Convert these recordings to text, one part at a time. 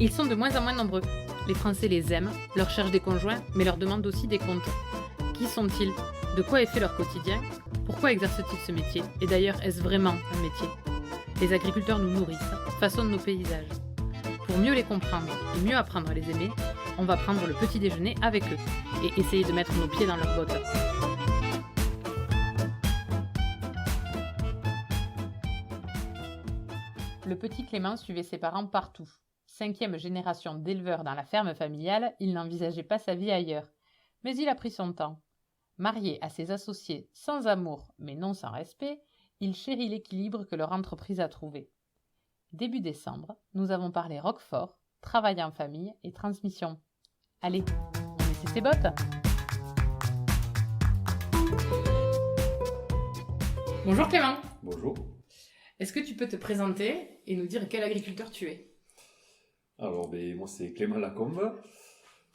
Ils sont de moins en moins nombreux. Les Français les aiment, leur cherchent des conjoints, mais leur demandent aussi des comptes. Qui sont-ils? De quoi est fait leur quotidien? Pourquoi exercent-ils ce métier? Et d'ailleurs, est-ce vraiment un métier? Les agriculteurs nous nourrissent, façonnent nos paysages. Pour mieux les comprendre et mieux apprendre à les aimer, on va prendre le petit déjeuner avec eux et essayer de mettre nos pieds dans leurs bottes. Le petit Clément suivait ses parents partout. 5e génération d'éleveurs dans la ferme familiale, il n'envisageait pas sa vie ailleurs. Mais il a pris son temps. Marié à ses associés sans amour, mais non sans respect, il chérit l'équilibre que leur entreprise a trouvé. Début décembre, nous avons parlé roquefort, travail en famille et transmission. Allez, on essaie ses bottes. Bonjour Clément. Bonjour. Est-ce que tu peux te présenter et nous dire quel agriculteur tu es? Alors, moi c'est Clément Lacombe,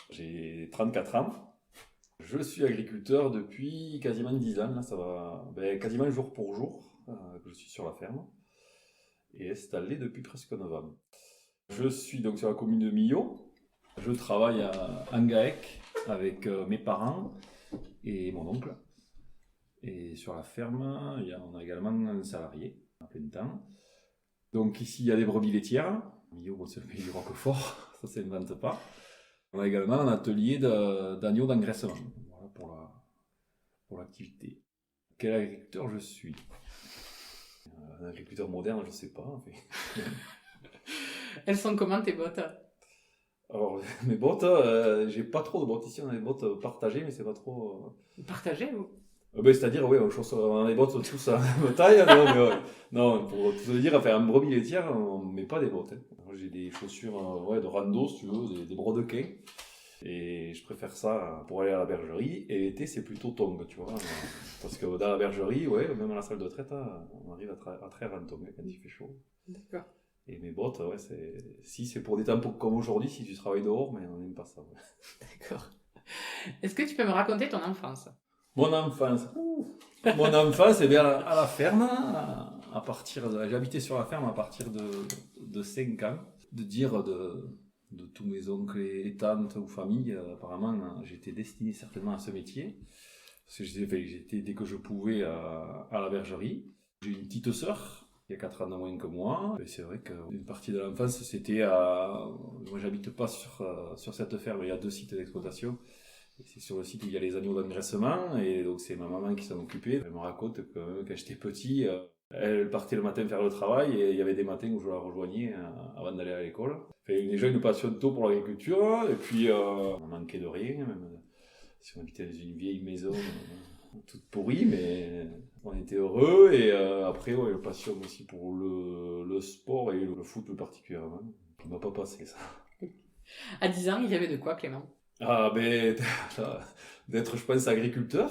j'ai 34 ans. Je suis agriculteur depuis quasiment 10 ans, là, ça va quasiment jour pour jour que je suis sur la ferme et installé depuis presque 9 ans. Je suis donc sur la commune de Millau. Je travaille à Angaec avec mes parents et mon oncle. Et sur la ferme, on a également un salarié à plein temps. Donc ici, il y a des brebis laitières. Millau, c'est le pays du Roquefort, ça ne s'invente pas. On a également un atelier d'agneaux d'engraissement. Voilà pour l'activité. Quel agriculteur je suis? Un agriculteur moderne, je ne sais pas. En fait. Elles sont comment tes bottes? Alors, mes bottes, j'ai pas trop de bottes ici. On a des bottes partagées, mais c'est pas trop. Partagées ou? C'est-à-dire, oui, on a des bottes tous à la même taille. Non, pour tout te dire, enfin, en brebis laitière, on ne met pas des bottes. Moi, j'ai des chaussures de rando, si tu veux, des brodequins. Et je préfère ça pour aller à la bergerie. Et l'été, c'est plutôt tongs, tu vois. Parce que dans la bergerie, même à la salle de traite, on arrive à traire en tongs quand il fait chaud. D'accord. Et mes bottes, c'est pour des temps comme aujourd'hui, si tu travailles dehors, mais on n'aime pas ça. Ouais. D'accord. Est-ce que tu peux me raconter ton enfance? Mon enfance, eh bien, à la ferme, j'habitais sur la ferme à partir de 5 ans. De dire de tous mes oncles et tantes ou familles, apparemment, j'étais destiné certainement à ce métier. Parce que j'étais dès que je pouvais à la bergerie. J'ai une petite sœur qui a 4 ans de moins que moi. Et c'est vrai qu'une partie de l'enfance, c'était moi, j'habite pas sur cette ferme, il y a 2 sites d'exploitation. Et c'est sur le site où il y a les agneaux d'engraissement, et donc c'est ma maman qui s'en occupait. Elle me raconte que quand j'étais petit, elle partait le matin faire le travail, et il y avait des matins où je la rejoignais avant d'aller à l'école. Déjà une passion tôt pour l'agriculture, et puis on manquait de rien, même si on habitait dans une vieille maison toute pourrie, mais on était heureux. Et après, une passion aussi pour le sport et le foot plus particulièrement, qui ne m'a pas passé ça. À 10 ans, il y avait de quoi, Clément? D'être, je pense, agriculteur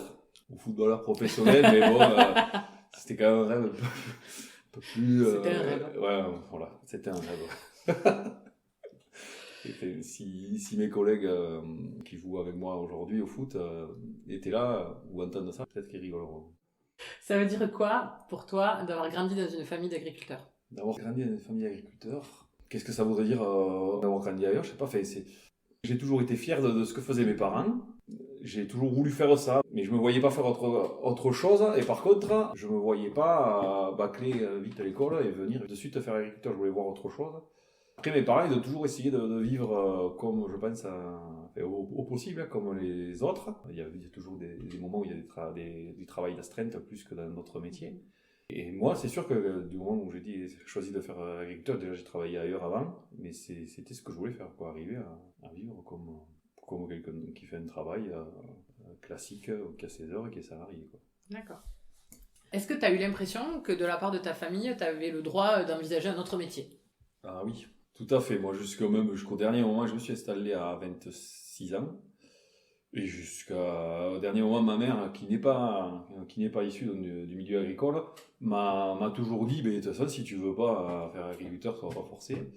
ou footballeur professionnel, mais bon, c'était quand même un rêve un peu plus. C'était un rêve. Ouais, voilà, c'était un rêve. Et si mes collègues qui jouent avec moi aujourd'hui au foot étaient là ou entendent ça, peut-être qu'ils rigoleront. Ça veut dire quoi pour toi d'avoir grandi dans une famille d'agriculteurs? D'avoir grandi dans une famille d'agriculteurs, qu'est-ce que ça voudrait dire d'avoir grandi ailleurs? Je sais pas, j'ai toujours été fier de ce que faisaient mes parents. J'ai toujours voulu faire ça, mais je me voyais pas faire autre chose. Et par contre, je me voyais pas bâcler vite à l'école et venir de suite faire agriculteur. Je voulais voir autre chose. Après, mes parents, ils ont toujours essayé de vivre comme, je pense, au possible, comme les autres. Il y a toujours des moments où il y a du travail d'astreinte plus que dans notre métier. Et moi, c'est sûr que du moment où j'ai choisi de faire agriculteur, déjà j'ai travaillé ailleurs avant, mais c'était ce que je voulais faire, arriver à vivre comme quelqu'un qui fait un travail classique, qui a ses heures et qui est salarié. D'accord. Est-ce que tu as eu l'impression que de la part de ta famille, tu avais le droit d'envisager un autre métier? Ah oui, tout à fait. Moi, jusqu'au dernier moment, je me suis installé à 26 ans. Et jusqu'au dernier moment, ma mère, qui n'est pas issue du milieu agricole, m'a toujours dit, de toute façon, si tu veux pas faire agriculteur, ça va pas forcer.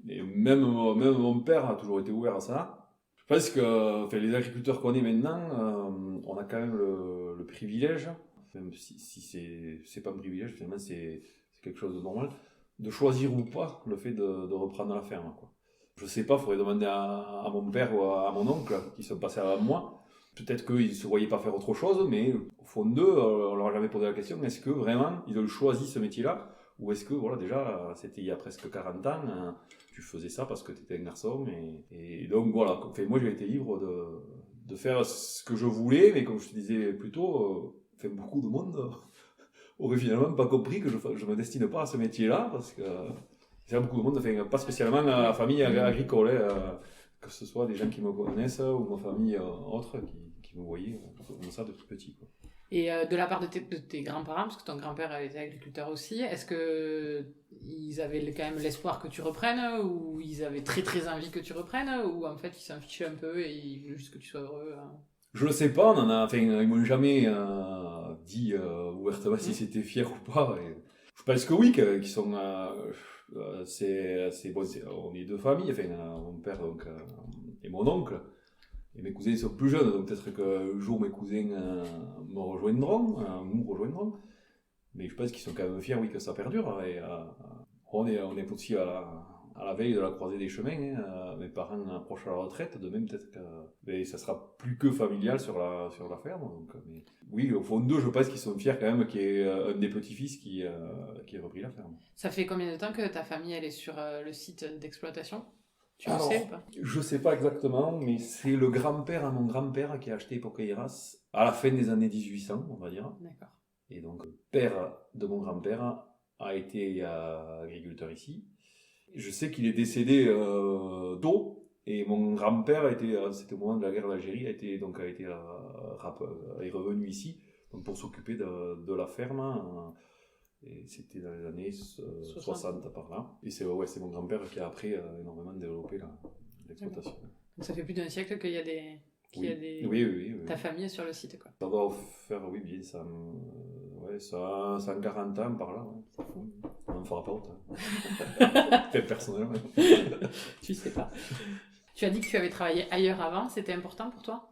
Et même mon père a toujours été ouvert à ça. Je pense que les agriculteurs qu'on est maintenant, on a quand même le privilège, même si c'est pas un privilège, finalement c'est quelque chose de normal, de choisir ou pas le fait de reprendre la ferme, quoi. Je sais pas, il faudrait demander à mon père ou à mon oncle qui sont passés avant moi. Peut-être qu'ils ne se voyaient pas faire autre chose, mais au fond d'eux, on leur a jamais posé la question, est-ce que vraiment ils ont choisi ce métier-là? Ou est-ce que, voilà, déjà, c'était il y a presque 40 ans, tu faisais ça parce que tu étais un garçon. Et donc, voilà, enfin, moi j'ai été libre de faire ce que je voulais, mais comme je te disais plus tôt, beaucoup de monde aurait finalement pas compris que je me destine pas à ce métier-là, parce que c'est beaucoup de monde, enfin, pas spécialement à la famille agricole, que ce soit des gens qui me connaissent ou ma famille autre qui me voyaient comme ça de tout petit, quoi. Et de la part de tes grands-parents, parce que ton grand-père était agriculteur aussi, est-ce qu'ils avaient quand même l'espoir que tu reprennes, ou ils avaient très très envie que tu reprennes, ou en fait ils s'en fichaient un peu et ils voulaient juste que tu sois heureux Je le sais pas, ils m'ont jamais dit ouvertement si c'était fier ou pas. Et je pense que oui, qu'ils sont... bon, on est deux familles, mon père donc, et mon oncle. Et mes cousins sont plus jeunes, donc peut-être qu'un jour mes cousins nous rejoindront. Mais je pense qu'ils sont quand même fiers, oui, que ça perdure. Et on est aussi à la veille de la croisée des chemins. Mes parents approchent à la retraite, de même peut-être que ça sera plus que familial sur la ferme. Donc, mais, oui, au fond d'eux, je pense qu'ils sont fiers quand même qu'il y ait un des petits-fils qui ait repris la ferme. Ça fait combien de temps que ta famille elle est sur le site d'exploitation? Tu le Alors, sais ou pas? Je sais pas exactement, mais c'est le grand-père à mon grand-père qui a acheté Poqueiras à la fin des années 1800, on va dire. D'accord. Et donc, le père de mon grand-père a été agriculteur ici. Je sais qu'il est décédé tôt, et mon grand-père c'était au moment de la guerre d'Algérie, est revenu ici donc pour s'occuper de la ferme. Et c'était dans les années 60 par là. Et c'est mon grand-père qui a après énormément développé l'exploitation. Donc ça fait plus d'un siècle qu'il y a des... Oui. Ta famille est sur le site, quoi. Ça doit faire, oui, bien, ça a 140 ans par là. Ouais. C'est fou. On ne fera pas autant. Personnellement. Tu sais pas. Tu as dit que tu avais travaillé ailleurs avant, c'était important pour toi?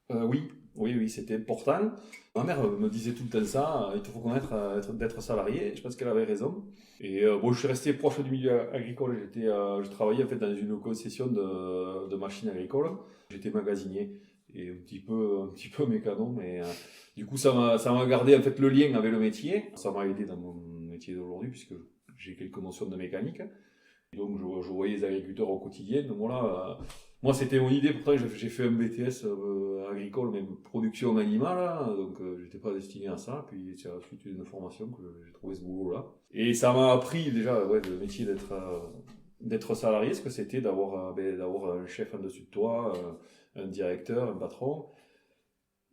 Oui, c'était important. Ma mère me disait tout le temps ça, il te faut connaître d'être salarié, je pense qu'elle avait raison. Et je suis resté proche du milieu agricole, je travaillais en fait dans une concession de machines agricoles, j'étais magasinier et un petit peu mécano, mais du coup ça m'a gardé en fait le lien avec le métier, ça m'a aidé dans mon métier d'aujourd'hui puisque j'ai quelques notions de mécanique. Et donc je voyais les agriculteurs au quotidien, donc voilà. Moi, c'était mon idée, pourtant j'ai fait un BTS agricole, mais production animale, donc j'étais pas destiné à ça. Puis c'est à la suite d'une formation que j'ai trouvé ce boulot-là. Et ça m'a appris déjà le métier d'être salarié, ce que c'était d'avoir un chef en dessus de toi, un directeur, un patron,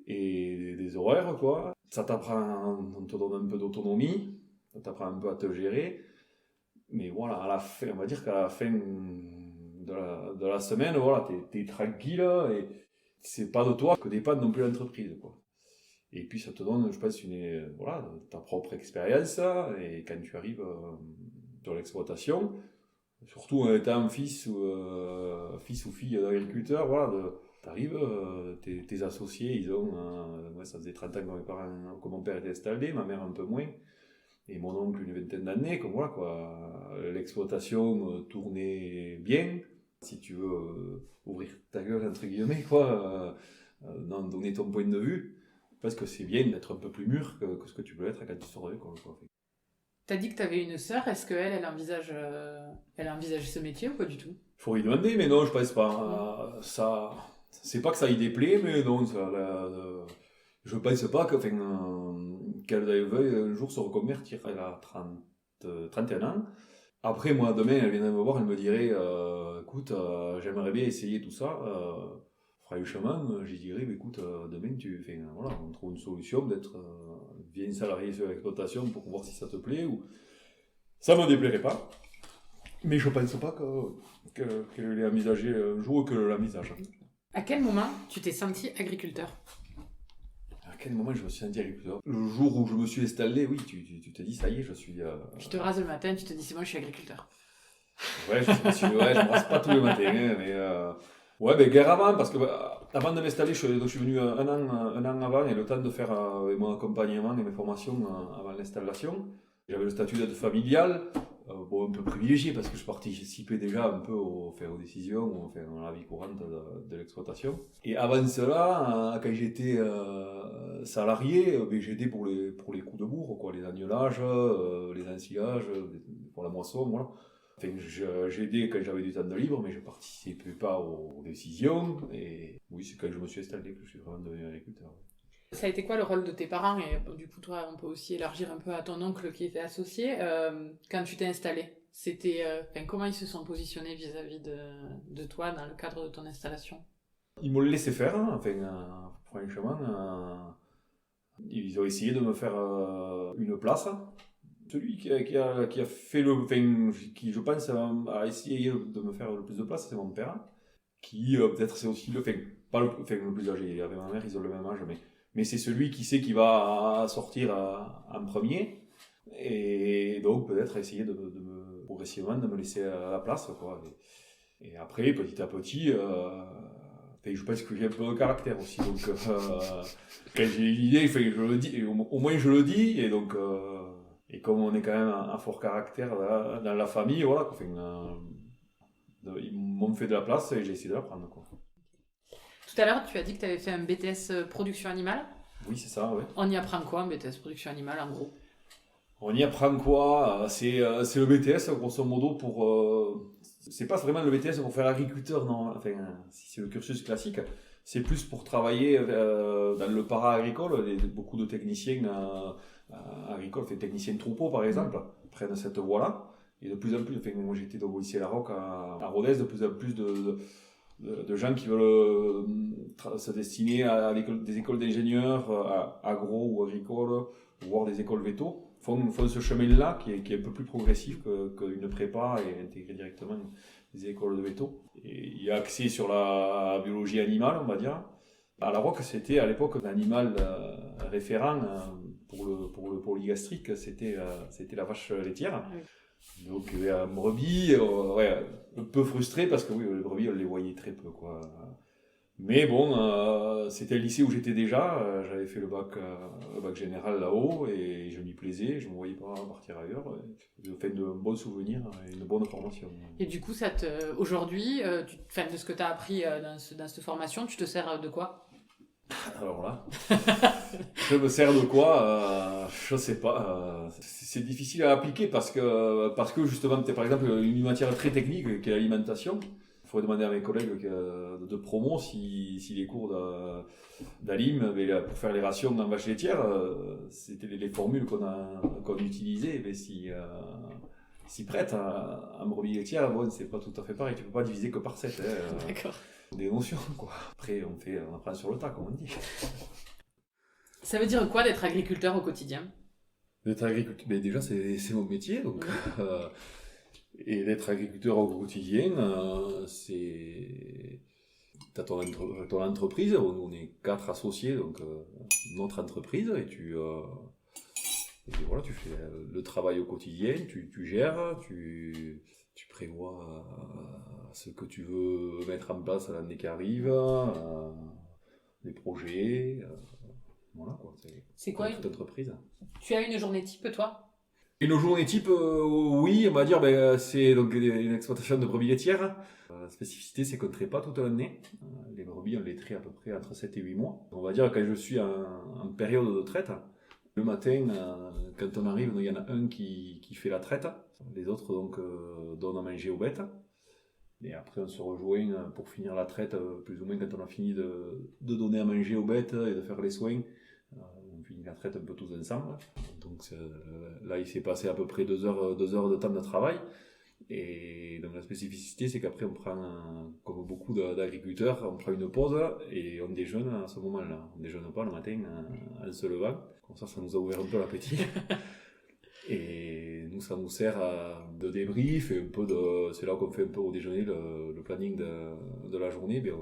et des horaires, quoi. Ça t'apprend, on te donne un peu d'autonomie, ça t'apprend un peu à te gérer. Mais voilà, à la fin, on va dire qu'à la fin de la semaine, voilà, t'es tranquille et c'est pas de toi que dépend non plus l'entreprise, quoi. Et puis ça te donne, je pense, ta propre expérience, et quand tu arrives sur l'exploitation, surtout en étant fils ou fille d'agriculteur, voilà, t'arrives, tes associés, ils ont, ça faisait 30 ans que mon père était installé, ma mère un peu moins, et mon oncle une vingtaine d'années, comme voilà, quoi. L'exploitation tournait bien. Si tu veux ouvrir ta gueule, entre guillemets, quoi, donner ton point de vue, parce que c'est bien d'être un peu plus mûr que ce que tu peux être quand tu sors de l'école, quoi. T'as dit que t'avais une sœur, est-ce qu'elle elle envisage ce métier ou pas du tout? Il faut lui demander, mais non, je pense pas. C'est pas que ça y déplaît, mais non, je pense pas qu'elle veuille un jour se reconvertir. Elle a 31 ans. Après, moi, demain, elle viendrait me voir, elle me dirait écoute, j'aimerais bien essayer tout ça. Franchement, je dirais écoute, demain, voilà, on trouve une solution d'être bien salarié sur l'exploitation pour voir si ça te plaît. Ou... Ça me déplairait pas. Mais je pense pas qu'elle l'ait envisagé un jour ou qu'elle l'envisage. À quel moment tu t'es senti agriculteur? À quel moment je me suis senti agriculteur? Le jour où je me suis installé, oui, tu te dis, ça y est, je suis... Tu te rases le matin, tu te dis, c'est bon, je suis agriculteur. Ouais, je me rase pas tous les matins, hein, mais... Ouais, mais guère avant, parce que avant de m'installer, je suis venu un an avant, et le temps de faire mon accompagnement et mes formations avant l'installation. J'avais le statut d'aide familiale, un peu privilégié parce que je participais déjà un peu aux décisions, dans la vie courante de l'exploitation. Et avant cela, quand j'étais salarié, j'aidais pour les coups de bourre, quoi, les agnelages, les ensilages, pour la moisson, voilà. J'aidais quand j'avais du temps de libre, mais je participais pas aux décisions. Et oui, c'est quand je me suis installé que je suis vraiment devenu agriculteur. Ça a été quoi le rôle de tes parents? Et du coup, toi, on peut aussi élargir un peu à ton oncle qui était associé. Quand tu t'es installé, comment ils se sont positionnés vis-à-vis de toi dans le cadre de ton installation? Ils m'ont laissé faire, franchement. Ils ont essayé de me faire une place. Celui qui a fait qui je pense a essayé de me faire le plus de place, c'est mon père. Qui peut-être c'est aussi le plus âgé. Avec ma mère, ils ont le même âge, mais c'est celui qui sait qu'il va sortir en premier, et donc peut-être essayer progressivement de me laisser à la place, quoi. Et après, petit à petit, je pense que j'ai un peu de caractère aussi, donc quand j'ai une idée, je le dis, au moins je le dis, et donc et comme on est quand même un fort caractère dans la famille, voilà, ils m'ont fait de la place et j'ai essayé de la prendre, quoi. Tout à l'heure, tu as dit que tu avais fait un BTS production animale. Oui, c'est ça, oui. On y apprend quoi, un BTS production animale, en gros? On y apprend quoi? C'est le BTS, grosso modo, c'est pas vraiment le BTS pour faire agriculteur, non. Si c'est le cursus classique, c'est plus pour travailler dans le para-agricole. Beaucoup de techniciens agricoles, techniciens de troupeau, par exemple, prennent cette voie-là. Et de plus en plus, moi j'étais au lycée La Roque à Rodez, de plus en plus de gens qui veulent se destiner à des écoles d'ingénieurs, agro ou agricoles, voire des écoles véto, font ce chemin-là qui est un peu plus progressif qu'une prépa et intégrer directement des écoles de véto. Et il y a accès sur la biologie animale, on va dire. À La Roque, c'était à l'époque l'animal référent pour le polygastrique, c'était la vache laitière. Oui. Donc un brebis, un peu frustré parce que oui, les brebis on les voyait très peu, quoi. Mais bon, c'était le lycée où j'étais déjà, j'avais fait le bac général là-haut et je m'y plaisais, je ne me voyais pas partir ailleurs. J'ai fait de bons souvenirs et une bonne formation. Et du coup, aujourd'hui, de ce que tu as appris dans cette formation, tu te sers de quoi? Alors là, je me sers de quoi? Je sais pas. C'est difficile à appliquer parce que justement, par exemple, une matière très technique qui est l'alimentation. Il faudrait demander à mes collègues de promo si les cours d'Alim, pour faire les rations en vache laitière, c'était les formules qu'on utilisait, mais si prête en brebis laitière, bon, c'est pas tout à fait pareil. Tu peux pas diviser que par 7. D'accord. Des notions, quoi. Après, on apprend sur le tas, comme on dit. Ça veut dire quoi d'être agriculteur au quotidien? D'être agriculteur, mais déjà c'est mon métier, donc et d'être agriculteur au quotidien, c'est t'as ton entreprise. On est 4 associés, donc notre entreprise, et tu fais le travail au quotidien, tu gères, tu prévois ce que tu veux mettre en place à l'année qui arrive, les projets, voilà, quoi. C'est quoi toute entreprise. Tu as une journée type, toi? Une journée type, oui, on va dire, c'est donc une exploitation de brebis laitières. La spécificité, c'est qu'on ne traite pas toute l'année. Les brebis, on les traite à peu près entre 7 et 8 mois. On va dire, quand je suis en période de traite, le matin, quand on arrive, il y en a un qui fait la traite. Les autres donc donnent à manger aux bêtes. Et après, on se rejoint pour finir la traite, plus ou moins quand on a fini de donner à manger aux bêtes et de faire les soins. On finit la traite un peu tous ensemble. Donc là, il s'est passé à peu près 2 heures de temps de travail. Et donc la spécificité, c'est qu'après, on prend, comme beaucoup d'agriculteurs, on prend une pause et on déjeune à ce moment-là. On ne déjeune pas le matin en se levant. Comme ça nous a ouvert un peu l'appétit. Et nous, ça nous sert de débrief et c'est là qu'on fait un peu au déjeuner le planning de la journée. Bien,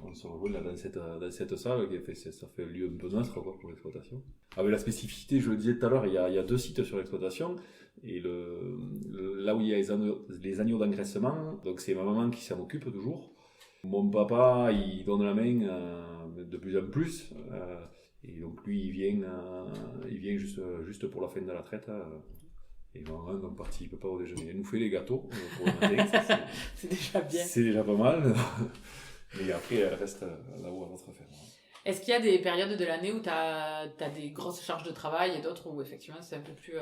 on se rejoint là dans cette salle, ça fait un lieu un peu neutre, quoi, pour l'exploitation. Avec la spécificité, je le disais tout à l'heure, il y a 2 sites sur l'exploitation. Et là où il y a les agneaux d'engraissement, donc c'est ma maman qui s'en occupe toujours. Mon papa, il donne la main de plus en plus. Et donc lui, il vient juste pour la fin de la traite. Et maman ne participe pas au déjeuner. Elle nous fait les gâteaux pour le matin. Ça, C'est déjà bien. c'est déjà pas mal. Mais après, elle reste là-haut à notre ferme. Est-ce qu'il y a des périodes de l'année où tu as des grosses charges de travail et d'autres où effectivement c'est un peu plus...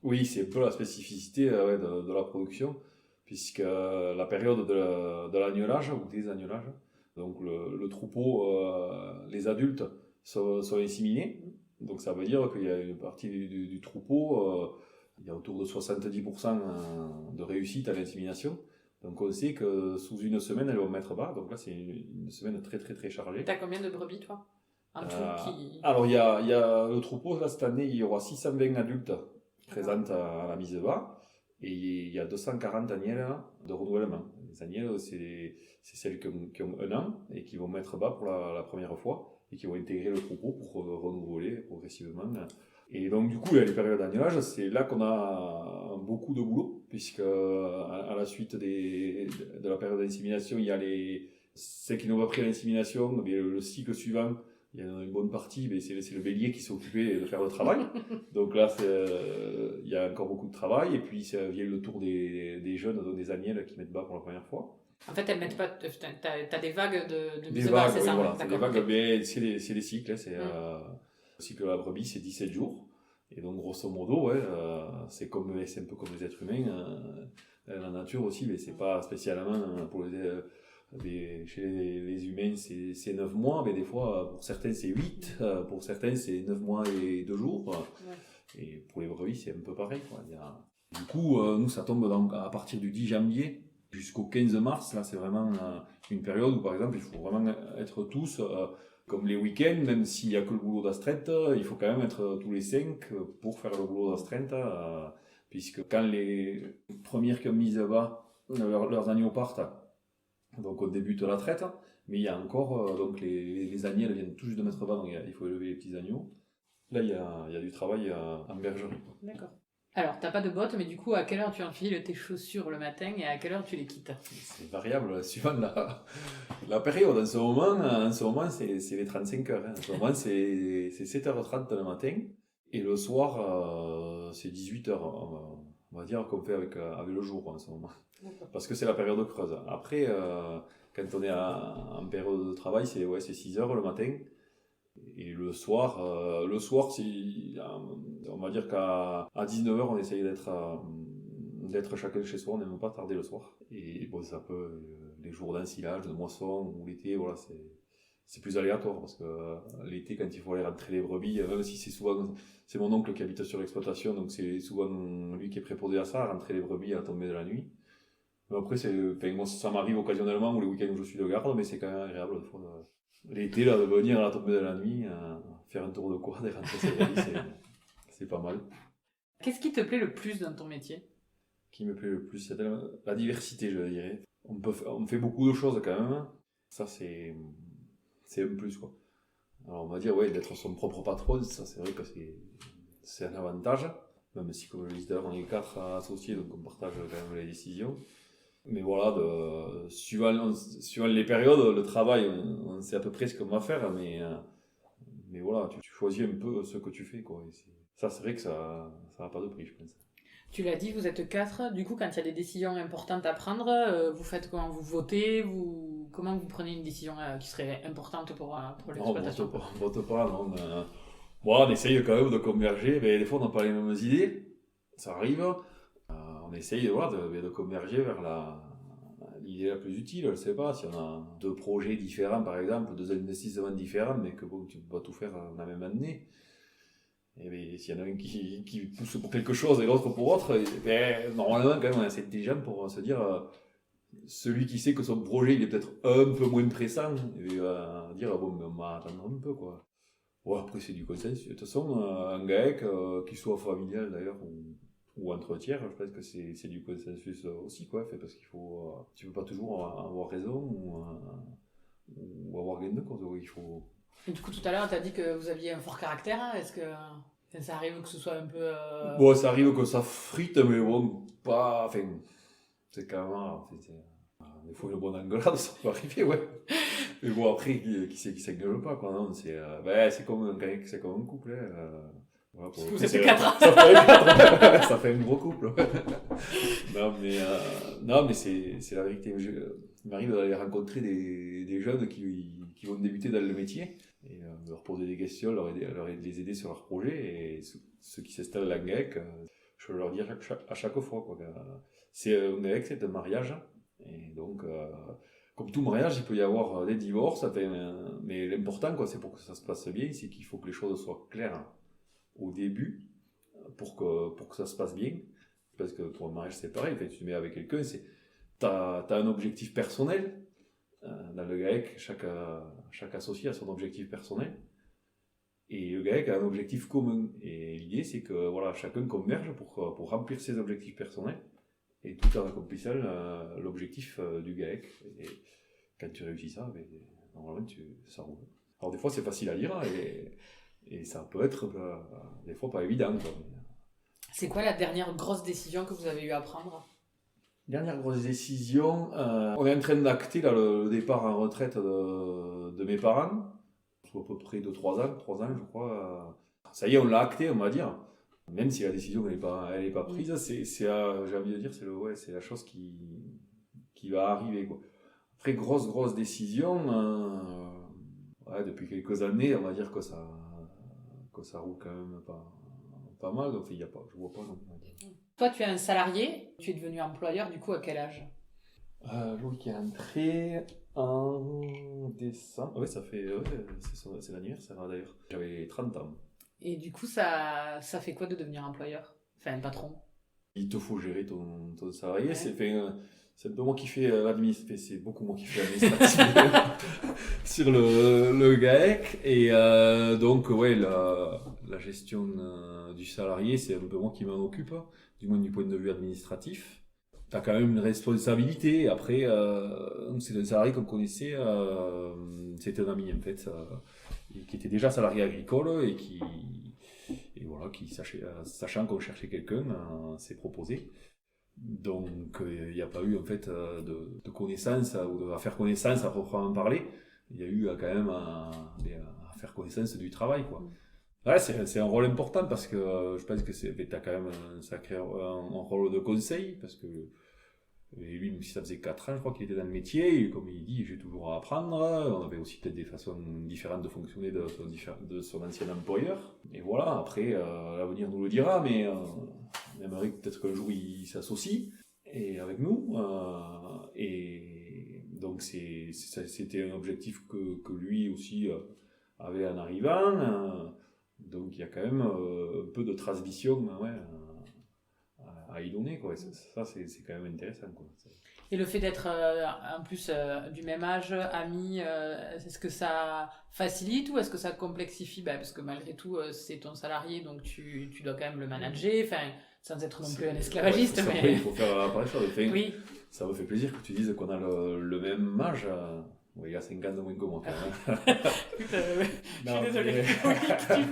Oui, c'est un peu la spécificité de la production, puisque la période de l'agnelage ou des agnelages, donc le troupeau, les adultes sont inséminés. Donc ça veut dire qu'il y a une partie du troupeau, il y a autour de 70% de réussite à l'insémination. Donc on sait que sous une semaine, elles vont mettre bas. Donc là, c'est une semaine très très très chargée. T'as combien de brebis, toi? En tout qui... Alors il y a le troupeau, là, cette année, il y aura 620 adultes présentes à la mise bas. Et il y a 240 agnelles de renouvellement. Les agnelles, c'est celles qui ont 1 an et qui vont mettre bas pour la première fois et qui vont intégrer le troupeau pour renouveler progressivement. Et donc, du coup, les périodes d'agnelage, c'est là qu'on a beaucoup de boulot, puisque à la suite de la période d'insémination, il y a celles qui n'ont pas pris l'insémination, mais le cycle suivant, il y a une bonne partie, mais c'est le bélier qui s'est occupé de faire le travail. Donc là, il y a encore beaucoup de travail, et puis ça vient le tour des jeunes, donc des agnelles qui mettent bas pour la première fois. En fait, elles mettent pas... T'as des vagues de Des mise bas, vagues, c'est oui, ça? voilà, c'est des D'accord, vagues, ok. mais c'est des cycles, le cycle de la brebis, c'est 17 jours. Et donc, grosso modo, ouais, c'est un peu comme les êtres humains. La nature aussi, mais c'est pas spécialement pour chez les humains, c'est 9 mois, mais des fois, pour certains, c'est 8. Pour certains, c'est 9 mois et 2 jours. Ouais. Et pour les brebis, c'est un peu pareil, quoi. Du coup, nous, ça tombe à partir du 10 janvier jusqu'au 15 mars. Là, c'est vraiment une période où, par exemple, il faut vraiment être tous... comme les week-ends, même s'il n'y a que le boulot d'astreinte, il faut quand même être tous les 5 pour faire le boulot d'astreinte, puisque quand les premières qui ont mis bas, leurs agneaux partent, donc on débute la traite, mais il y a encore, donc les agnelles viennent tout juste de mettre bas, donc il faut élever les petits agneaux. Là, il y a du travail en bergerie. D'accord. Alors, t'as pas de bottes, mais du coup, à quelle heure tu enfiles tes chaussures le matin et à quelle heure tu les quittes? C'est variable, suivant la période. En ce moment c'est les 35 heures. En ce moment, c'est 7h30 le matin. Et le soir, c'est 18h. On va dire qu'on fait avec le jour en ce moment. Parce que c'est la période creuse. Après, quand on est en période de travail, c'est 6h le matin. Et le soir, on va dire qu'à 19h, on essaye d'être chacun chez soi, on n'aime pas tarder le soir. Et bon, ça peut, les jours d'ensilage, de moisson ou l'été, voilà, c'est plus aléatoire parce que l'été, quand il faut aller rentrer les brebis, même si c'est mon oncle qui habite sur l'exploitation, donc c'est souvent lui qui est préposé à ça, à rentrer les brebis à tomber de la nuit. Mais après, moi, ça m'arrive occasionnellement ou les week-ends où je suis de garde, mais c'est quand même agréable des fois l'été, là, de venir à la tombée de la nuit, faire un tour de quad et rentrer ses brebis, c'est pas mal. Qu'est-ce qui te plaît le plus dans ton métier? Qui me plaît le plus, c'est la diversité, je dirais. On fait beaucoup de choses quand même. Ça, c'est un plus, quoi. Alors, on va dire, ouais, d'être son propre patron, ça, c'est vrai que c'est un avantage. Même si, comme je le disais, on est 4 associés, donc on partage quand même les décisions. Mais voilà, suivant les périodes, le travail, on sait à peu près ce qu'on va faire, mais voilà, tu choisis un peu ce que tu fais, quoi. Et ça, c'est vrai que ça n'a pas de prix, je pense. Tu l'as dit, vous êtes 4. Du coup, quand il y a des décisions importantes à prendre, vous faites comment? Vous votez? Comment vous prenez une décision qui serait importante pour l'exploitation? Non, on vote pas, non. Bon, on essaye quand même de converger, mais des fois on n'a pas les mêmes idées, ça arrive. On essaye de converger vers l'idée la plus utile. Je ne sais pas, si on a 2 projets différents par exemple, 2 investissements différents, mais que bon, tu ne peux pas tout faire la même année. Et bien, s'il y en a un qui pousse pour quelque chose et l'autre pour autre, normalement quand même on est assez intelligent pour se dire celui qui sait que son projet il est peut-être un peu moins pressant, et va dire bon, mais on va attendre un peu, quoi. Ouais, après c'est du consensus. De toute façon, un GAEC, qu'il soit familial d'ailleurs ou entre tiers, je pense que c'est du consensus aussi, quoi. Parce qu'il faut, tu peux pas toujours avoir raison ou avoir gain de cause. Il faut. Et du coup, tout à l'heure, tu as dit que vous aviez un fort caractère. Est-ce que ça arrive que ce soit un peu... Bon, ça arrive que ça frite, mais bon, pas... Enfin, c'est quand même... Il faut une bonne engueulade, ça peut arriver, ouais. Mais bon, après, qui c'est qui s'engueule pas, quoi, non? C'est comme un couple, hein. Voilà, Parce que vous êtes 4. Ça fait 4. Ça fait un gros couple. Non, mais c'est la vérité. Il m'arrive d'aller rencontrer des jeunes qui vont débuter dans le métier et leur poser des questions, les aider sur leurs projets. Et ceux qui s'installent à GAEC, je leur dis à chaque fois, quoi. Un GAEC, c'est un mariage. Et donc, comme tout mariage, il peut y avoir des divorces. Mais l'important, quoi, c'est pour que ça se passe bien, c'est qu'il faut que les choses soient claires au début pour que ça se passe bien. Parce que pour un mariage, c'est pareil. Quand tu te mets avec quelqu'un, t'as un objectif personnel. Dans le GAEC, chaque associé a son objectif personnel. Et le GAEC a un objectif commun. Et l'idée, c'est que voilà, chacun converge pour remplir ses objectifs personnels. Et tout en accomplissant l'objectif du GAEC. Et quand tu réussis ça, normalement, ça roule. Alors des fois, c'est facile à dire. Et ça peut être des fois pas évident. Quoi. C'est quoi la dernière grosse décision que vous avez eu à prendre ? Dernière grosse décision, on est en train d'acter là, le départ en retraite de mes parents, à peu près de 3 ans je crois. Ça y est, on l'a acté, on va dire. Même si la décision elle est pas prise, j'ai envie de dire, c'est la chose qui va arriver. Quoi. Après, grosse décision, depuis quelques années, on va dire que ça roule quand même pas mal, donc je vois pas non. Toi, tu es un salarié, tu es devenu employeur, du coup, à quel âge ? Louis qui est entré en décembre. Oui, c'est l'anniversaire d'ailleurs. J'avais 30 ans. Et du coup, ça fait quoi de devenir employeur ? Enfin, un patron ? Il te faut gérer ton salarié. Ouais. C'est un peu moi qui fais l'administratif. C'est beaucoup moi qui fais l'administratif sur le GAEC. Et donc, ouais, la gestion du salarié, c'est un peu moi qui m'en occupe, du moins du point de vue administratif. Tu as quand même une responsabilité. Après, c'est un salarié qu'on connaissait, c'était un ami en fait, qui était déjà salarié agricole et voilà, qui sachant qu'on cherchait quelqu'un, s'est proposé. Donc il n'y a pas eu en fait de connaissance ou à faire connaissance à proprement parler. Il y a eu quand même à faire connaissance du travail, quoi. Ouais, c'est un rôle important parce que je pense que tu as quand même un sacré un rôle de conseil parce que et lui, même si ça faisait 4 ans, je crois qu'il était dans le métier, et comme il dit, j'ai toujours à apprendre. On avait aussi peut-être des façons différentes de fonctionner de son ancien employeur. Et voilà, après, l'avenir nous le dira, mais on aimerait peut-être qu'un jour il s'associe avec nous. Et donc, c'était un objectif que lui aussi avait en arrivant. Donc, il y a quand même un peu de transmission, ouais. À y donner, quoi. Ça, c'est quand même intéressant, quoi. Et le fait d'être en plus du même âge, amis, est-ce que ça facilite ou est-ce que ça complexifie ? Parce que malgré tout, c'est ton salarié, donc tu dois quand même le manager, sans être non plus un esclavagiste. Ouais, mais il faut faire apparaître ça. Oui. Ça me fait plaisir que tu dises qu'on a le même âge. Oui, il y a 5 ans de moins que moi, quand même. Je suis désolée. Oui, tu fais mieux.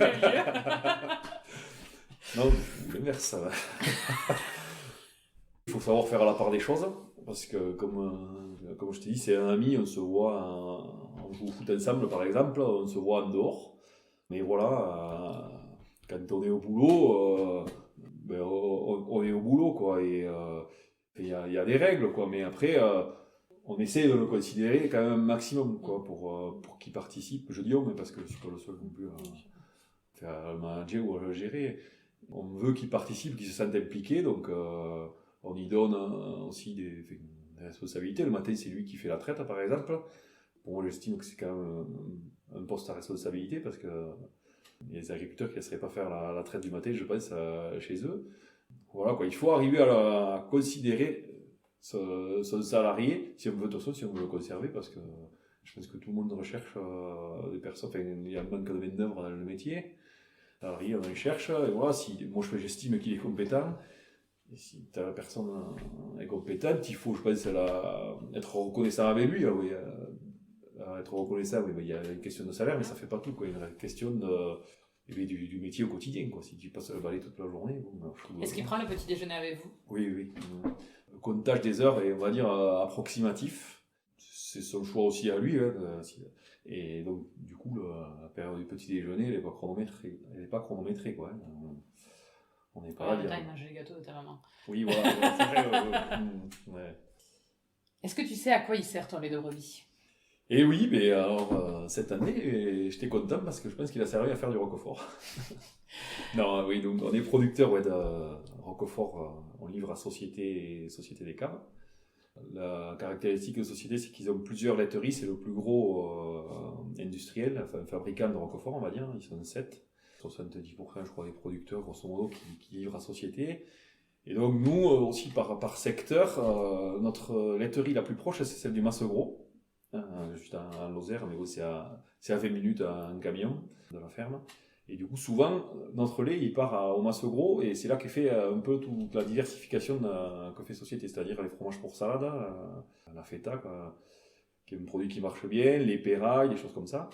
Non, l'inverse, ça va. Il faut savoir faire la part des choses, parce que comme je t'ai dit, c'est un ami, on se voit, on joue au foot ensemble par exemple, on se voit en dehors. Mais voilà, quand on est au boulot, on est au boulot, quoi. Et il y a des règles, quoi. Mais après, on essaie de le considérer quand même un maximum, quoi, pour qu'il participe. Je dis on, mais parce que je ne suis pas le seul non plus à faire le manager ou à le gérer. On veut qu'il participe, qu'il se sente impliqué, donc on y donne aussi des responsabilités. Le matin, c'est lui qui fait la traite, par exemple. Pour moi, j'estime que c'est quand même un poste à responsabilité, parce que il y a des agriculteurs qui ne laisseraient pas faire la traite du matin, je pense, chez eux. Voilà, quoi. Il faut arriver à considérer son salarié, si on veut le conserver, parce que je pense que tout le monde recherche des personnes, il y a un manque de main-d'œuvre dans le métier. Salarié, on en cherche, et voilà, moi j'estime qu'il est compétent, et si la personne est compétente, il faut, je pense, être reconnaissant avec lui. Oui, être reconnaissant, oui, il y a une question de salaire, mais ça ne fait pas tout, quoi. Il y a une question du métier au quotidien, quoi. Si tu passes le balai toute la journée. Est-ce qu'il prend le petit déjeuner avec vous ? Oui. Le comptage des heures est, on va dire, approximatif. C'est son choix aussi à lui, hein, Et donc, du coup, la période du petit déjeuner, elle n'est pas chronométrée, quoi. On n'est pas là. En même temps, ils mangent les gâteaux de ta maman. Oui, voilà, c'est vrai. Ouais. Est-ce que tu sais à quoi il sert ton lait de brebis? Et oui, mais alors, cette année, j'étais content parce que je pense qu'il a servi à faire du roquefort. Non, oui, donc on est producteur de roquefort, on livre à Société des Caves. La caractéristique de Société, c'est qu'ils ont plusieurs laiteries, c'est le plus gros industriel, enfin fabricant de roquefort, on va dire, ils sont 7. 70% je crois des producteurs grosso modo qui livrent à Société. Et donc nous aussi par secteur, notre laiterie la plus proche c'est celle du Massegros, juste en Lozère, mais c'est à 20 minutes en camion de la ferme. Et du coup souvent notre lait il part au Massegros et c'est là qu'est fait un peu toute la diversification que fait Société, c'est-à-dire les fromages pour salade, la feta qui est un produit qui marche bien, les pérailles, des choses comme ça.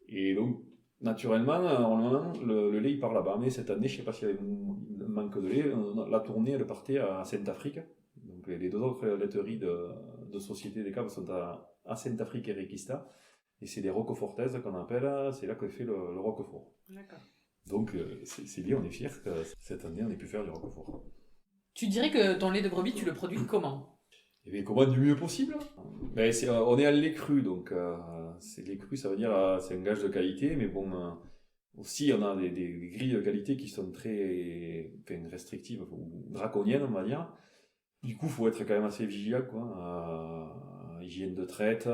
Et donc naturellement, normalement, le lait il part là-bas. Mais cette année, je ne sais pas s'il y avait un manque de lait. La tournée, elle partait à Saint-Afrique. Donc les deux autres laiteries de Société des Caves sont à Saint-Afrique et Requista. Et c'est des roquefortaises qu'on appelle. C'est là que fait le roquefort. D'accord. Donc c'est bien, on est fiers que cette année, on ait pu faire du roquefort. Tu dirais que ton lait de brebis, tu le produis comment? Et bien, comment du mieux possible. Ben, on est à lait cru, donc c'est lait cru, ça veut dire c'est un gage de qualité, mais bon, aussi on a des grilles de qualité qui sont très restrictives ou draconiennes, on va dire. Du coup, il faut être quand même assez vigilant, quoi. Hygiène de traite,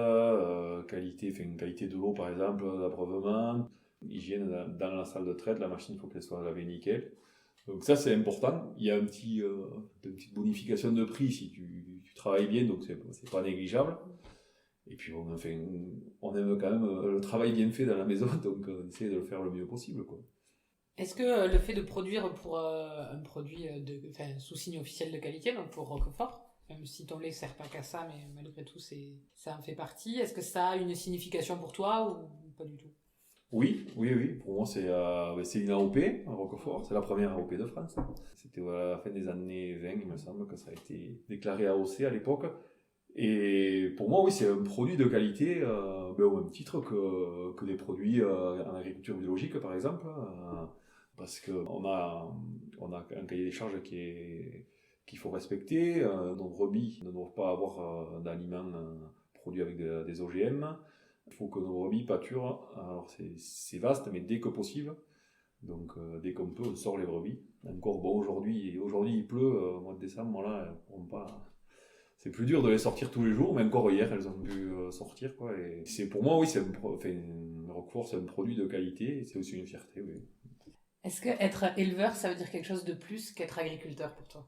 qualité de l'eau par exemple, d'abreuvement, hygiène dans la salle de traite, la machine il faut qu'elle soit lavée nickel. Donc ça c'est important. Il y a une petite bonification de prix si tu travailles bien, donc c'est pas négligeable. Et puis on aime quand même le travail bien fait dans la maison, donc on essaie de le faire le mieux possible, quoi. Est-ce que le fait de produire pour un produit sous signe officiel de qualité, donc pour Roquefort, même si ton lait ne sert pas qu'à ça, mais malgré tout ça en fait partie, est-ce que ça a une signification pour toi ou pas du tout? Oui. Pour moi, c'est une AOP, un Roquefort. C'est la première AOP de France. C'était à la fin des années 20, il me semble, que ça a été déclaré AOC à l'époque. Et pour moi, oui, c'est un produit de qualité, au même titre que des produits en agriculture biologique, par exemple. Parce qu'on a un cahier des charges qu'il faut respecter. Nos brebis ne doivent pas avoir d'aliments produits avec des OGM. Il faut que nos brebis pâturent, alors c'est vaste, mais dès que possible. Donc dès qu'on peut, on sort les brebis. Encore bon, aujourd'hui il pleut, au mois de décembre, là, c'est plus dur de les sortir tous les jours, mais encore hier, elles ont pu sortir, quoi. Et pour moi, oui, Roquefort, c'est un produit de qualité, et c'est aussi une fierté, oui. Est-ce que être éleveur, ça veut dire quelque chose de plus qu'être agriculteur pour toi?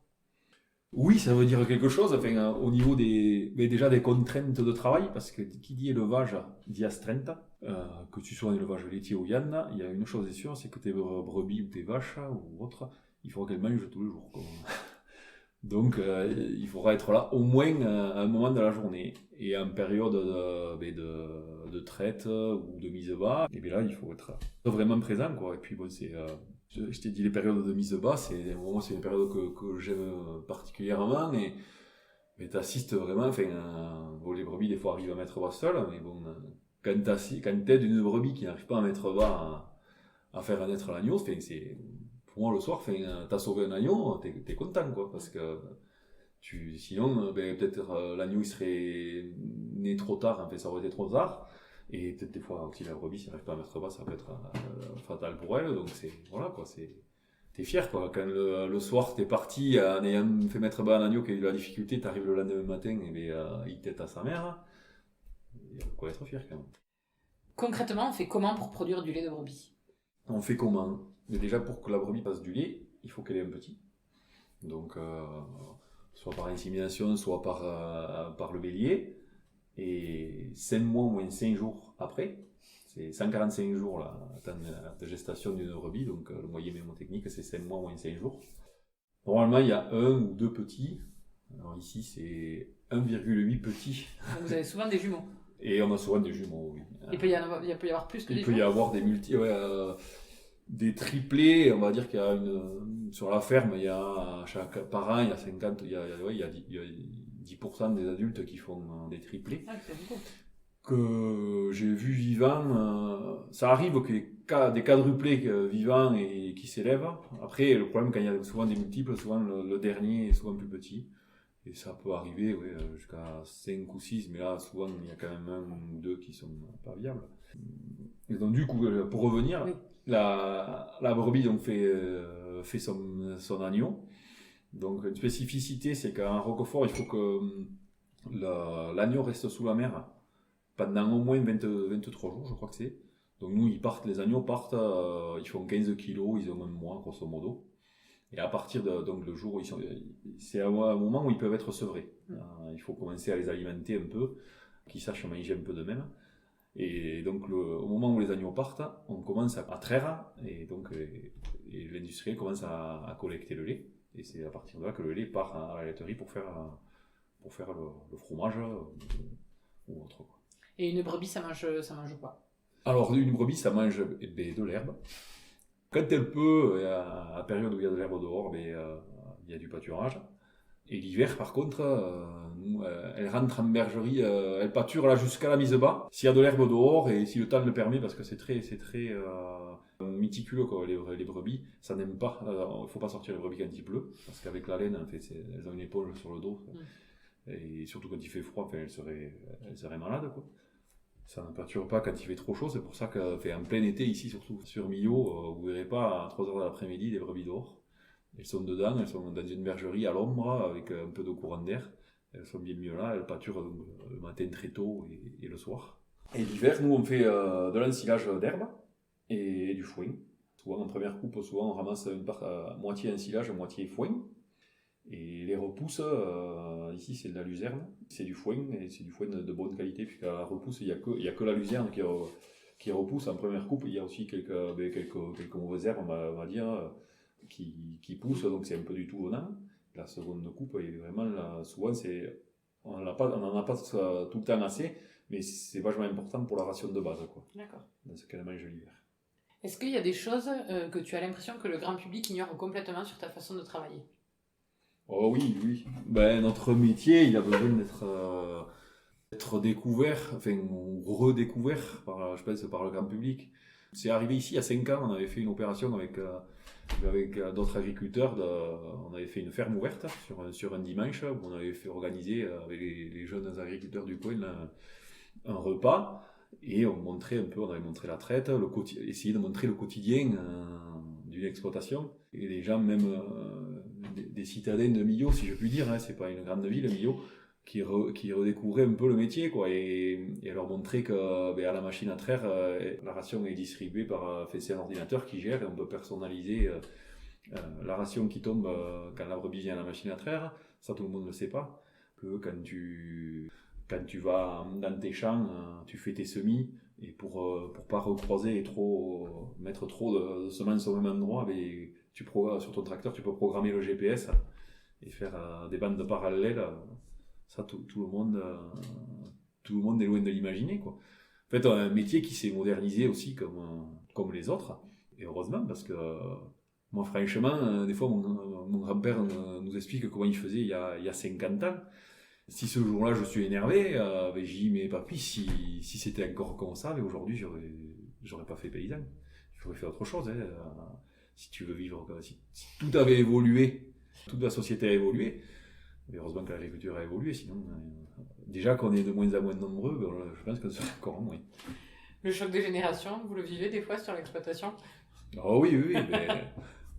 Oui, ça veut dire quelque chose, au niveau déjà des contraintes de travail, parce que qui dit élevage dit astreinte, que tu sois un élevage laitier ou viande, il y a une chose est sûre, c'est que tes brebis ou tes vaches ou autres, il faudra qu'elles mangent tous les jours, quoi. Donc il faudra être là au moins à un moment de la journée, et en période de traite ou de mise bas, et bien là il faut être vraiment présent, quoi. Et puis bon, je t'ai dit les périodes de mise bas, c'est une période que j'aime particulièrement, mais t'assistes vraiment, les brebis des fois arrivent à mettre bas seules, mais bon, quand t'aides une brebis qui n'arrive pas à mettre bas à faire naître l'agneau, pour moi le soir, t'as sauvé un agneau, t'es content, quoi, parce que sinon, peut-être l'agneau il serait né trop tard, ça aurait été trop tard. Et peut-être des fois aussi la brebis, si elle n'arrive pas à mettre bas, ça peut être fatal pour elle. Donc voilà, quoi, t'es fier, quoi. Quand le soir t'es parti en ayant fait mettre bas un agneau qui a eu de la difficulté, t'arrives le lendemain matin et il tète à sa mère. Il y a de quoi être fier, quand même. Concrètement, on fait comment pour produire du lait de brebis? On fait comment? Mais déjà, pour que la brebis passe du lait, il faut qu'elle ait un petit. Donc soit par insémination, soit par le bélier. Et 5 mois ou moins 5 jours après, c'est 145 jours là, de gestation d'une brebis, donc le moyen mémotechnique c'est 5 mois ou moins 5 jours. Normalement il y a 1 ou 2 petits, alors ici c'est 1,8 petits. Donc vous avez souvent des jumeaux? Et on a souvent des jumeaux, oui. Il peut y avoir plus que des jumeaux? Il peut y avoir des des triplés, on va dire qu'il y a sur la ferme, il y a par an, il y a 50, il y a 10% des adultes qui font des triplés. Ah, c'est beaucoup. que j'ai vu vivant, ça arrive qu'il y ait des quadruplés vivants et qui s'élèvent. Après, le problème, quand il y a souvent des multiples, souvent le dernier est souvent plus petit. Et ça peut arriver jusqu'à 5 ou 6, mais là, souvent, il y a quand même 1 ou 2 qui sont pas viables. Et donc, du coup, pour revenir, Oui. la brebis donc, fait son agneau. Donc, une spécificité, c'est qu'en Roquefort, il faut que l'agneau reste sous la mer pendant au moins 23 jours, je crois que c'est. Donc, nous, les agneaux partent, ils font 15 kilos, ils ont un mois, grosso modo. Et à partir donc le jour où c'est un moment où ils peuvent être sevrés. Il faut commencer à les alimenter un peu, qu'ils sachent manger un peu d'eux-mêmes. Et donc au moment où les agneaux partent, on commence à traire et donc l'industriel commence à collecter le lait. Et c'est à partir de là que le lait part à la laiterie pour faire le fromage ou autre. Quoi. Et une brebis, ça mange quoi? Alors une brebis, ça mange de l'herbe. Quand elle peut, à la période où il y a de l'herbe dehors, il y a du pâturage. Et l'hiver, par contre, elle rentre en bergerie, elle pâture là jusqu'à la mise bas. S'il y a de l'herbe dehors et si le temps le permet, parce que c'est très méticuleux quoi, les brebis, ça n'aime pas. Il ne faut pas sortir les brebis quand il pleut, parce qu'avec la laine, en fait, elles ont une éponge sur le dos. Et surtout quand il fait froid, elles seraient malades quoi. Ça ne pâture pas quand il fait trop chaud, c'est pour ça qu'en plein été, ici surtout, sur Millau, vous ne verrez pas à 3h de l'après-midi des brebis dehors. Elles sont dedans, elles sont dans une bergerie à l'ombre, avec un peu de courant d'air. Elles sont bien mieux là, elles pâturent le matin très tôt et le soir. Et l'hiver, nous on fait de l'ensilage d'herbe et du foin. Souvent en première coupe, souvent on ramasse une part, moitié ensilage, moitié foin. Et les repousses, ici c'est de la luzerne, c'est du foin, et c'est du foin de bonne qualité, puisqu'à la repousse, il n'y a que la luzerne qui repousse en première coupe. Il y a aussi quelques mauvaises herbes, on va dire, qui poussent, donc c'est un peu du tout venant. La seconde coupe, est vraiment, souvent, on n'en a pas tout le temps assez, mais c'est vachement important pour la ration de base, quoi. D'accord. Dans ce qu'elle mange l'hiver. Est-ce qu'il y a des choses que tu as l'impression que le grand public ignore complètement sur ta façon de travailler ? Oh oui. Notre métier, il a besoin d'être découvert, enfin redécouvert par le grand public. C'est arrivé ici il y a 5 ans, on avait fait une opération avec d'autres agriculteurs, on avait fait une ferme ouverte sur un dimanche, où on avait fait organiser avec les jeunes agriculteurs du coin un repas, et on avait montré la traite, essayer de montrer le quotidien d'une exploitation, et les gens même des citadins de Millau, si je puis dire, c'est pas une grande ville, Millau, qui redécouvraient un peu le métier, quoi, et leur montrer que à la machine à traire, la ration est distribuée c'est un ordinateur qui gère, et on peut personnaliser la ration qui tombe quand la brebis vient à la machine à traire. Ça, tout le monde ne le sait pas, que quand tu vas dans tes champs, tu fais tes semis, et pour pas recroiser et mettre trop de semences au même endroit, sur ton tracteur, tu peux programmer le GPS et faire des bandes parallèles. Ça, tout le monde est loin de l'imaginer, quoi. En fait, on a un métier qui s'est modernisé aussi comme les autres, et heureusement, parce que moi, franchement, des fois, mon grand-père nous explique comment il faisait il y a 50 ans. Si ce jour-là, je suis énervé, j'ai dit, mais papy, si c'était encore comme ça, mais aujourd'hui, j'aurais pas fait paysan. J'aurais fait autre chose. Si tu veux vivre, si tout avait évolué, toute la société a évolué. Mais heureusement que l'agriculture a évolué, sinon, déjà qu'on est de moins en moins nombreux, je pense que ça sera encore moins. Le choc des générations, vous le vivez des fois sur l'exploitation ? Oh oui.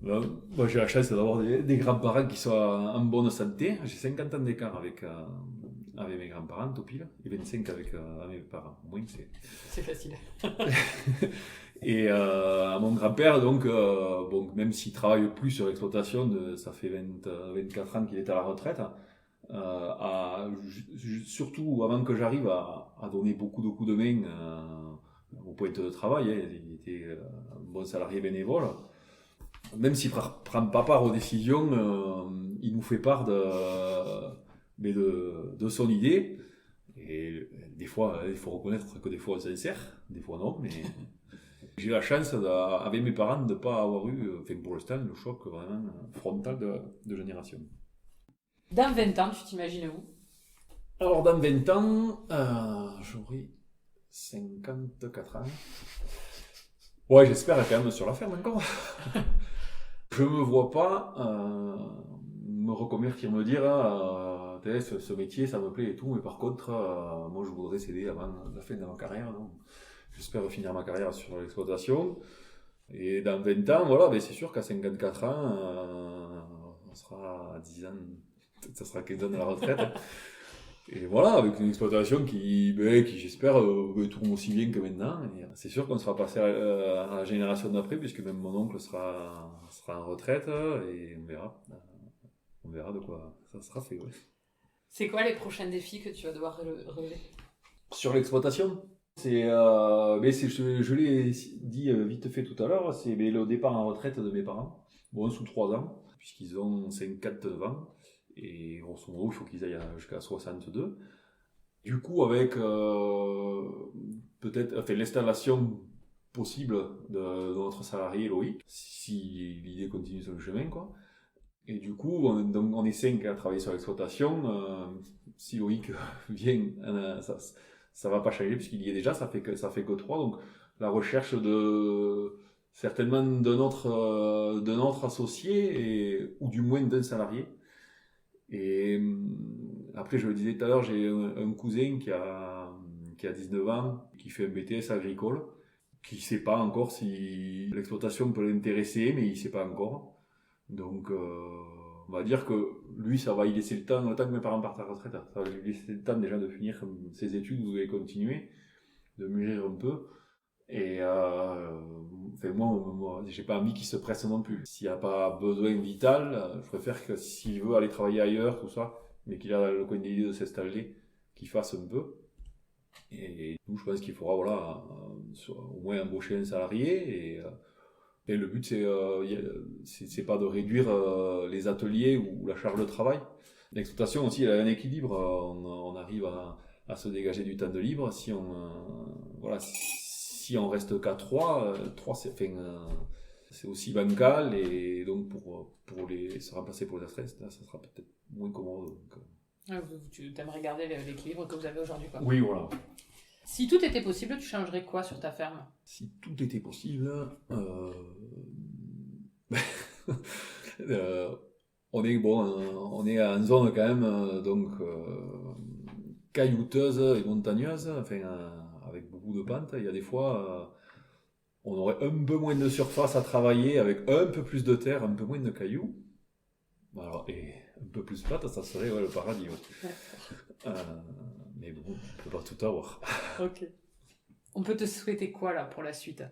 Moi, j'ai la chance d'avoir des grands-parents qui sont en bonne santé. J'ai 50 ans d'écart avec mes grands-parents, tout pile, et 25 avec mes parents. Au moins, c'est facile. Et mon grand-père, donc, même s'il travaille plus sur l'exploitation, ça fait 24 ans qu'il est à la retraite, surtout avant que j'arrive à donner beaucoup de coups de main au point de travail, il était un bon salarié bénévole. Même s'il ne prend pas part aux décisions, il nous fait part de son idée. Et des fois, il faut reconnaître que des fois on s'en sert, des fois non, mais j'ai la chance avec mes parents de ne pas avoir eu, pour l'instant, le choc vraiment frontal de génération. Dans 20 ans, tu t'imagines où ? Alors dans 20 ans, j'aurai 54 ans. Ouais, j'espère quand même sur la ferme encore. Je me vois pas me reconvertir, me dire ce métier ça me plaît et tout, mais par contre moi je voudrais céder avant la fin de ma carrière. Donc, j'espère finir ma carrière sur l'exploitation et dans 20 ans, voilà, ben c'est sûr qu'à 54 ans on sera à 10 ans, peut-être ça sera 15 ans de la retraite. Et voilà, avec une exploitation qui j'espère, tourne aussi bien que maintenant. Et c'est sûr qu'on sera passé à la génération d'après, puisque même mon oncle sera en retraite, et on verra. On verra de quoi ça sera fait, ouais. C'est quoi les prochains défis que tu vas devoir relever? Sur l'exploitation, je l'ai dit vite fait tout à l'heure, c'est le départ en retraite de mes parents, bon, sous 3 ans, puisqu'ils ont 59 ans. Et grosso modo, il faut qu'ils aillent jusqu'à 62. Du coup, avec peut-être l'installation possible de notre salarié Loïc, si l'idée continue sur le chemin, quoi. Et du coup, on est 5 à travailler sur l'exploitation. Si Loïc vient, ça va pas changer puisqu'il y est déjà, ça fait que 3. Donc la recherche certainement de notre associé ou du moins d'un salarié. Et après, je le disais tout à l'heure, j'ai un cousin qui a 19 ans, qui fait un BTS agricole, qui ne sait pas encore si l'exploitation peut l'intéresser, mais il ne sait pas encore. Donc, on va dire que lui, ça va y laisser le temps que mes parents partent à la retraite, ça va lui laisser le temps déjà de finir ses études ou de continuer, de mûrir un peu. Et moi, j'ai pas envie qu'il se presse non plus. S'il n'y a pas besoin vital, je préfère que s'il veut aller travailler ailleurs, tout ça, mais qu'il a le coin d'idée de s'installer, qu'il fasse un peu. Et nous, je pense qu'il faudra, voilà, au moins embaucher un salarié. Et le but, c'est pas de réduire les ateliers ou la charge de travail. L'exploitation aussi, elle a un équilibre. On arrive à se dégager du temps de libre. Si on reste qu'à 3, c'est aussi bancal, et donc pour se remplacer pour les astreintes, ça sera peut-être moins commode. Tu aimerais garder l'équilibre que vous avez aujourd'hui, quoi. Oui, voilà. Si tout était possible, tu changerais quoi sur ta ferme? Si tout était possible, on est en zone quand même, donc caillouteuse et montagneuse, avec beaucoup de pentes. Il y a des fois, on aurait un peu moins de surface à travailler avec un peu plus de terre, un peu moins de cailloux. Alors, et un peu plus plate, ça serait le paradis. Ouais. Mais bon, on ne peut pas tout avoir. Ok. On peut te souhaiter quoi là pour la suite?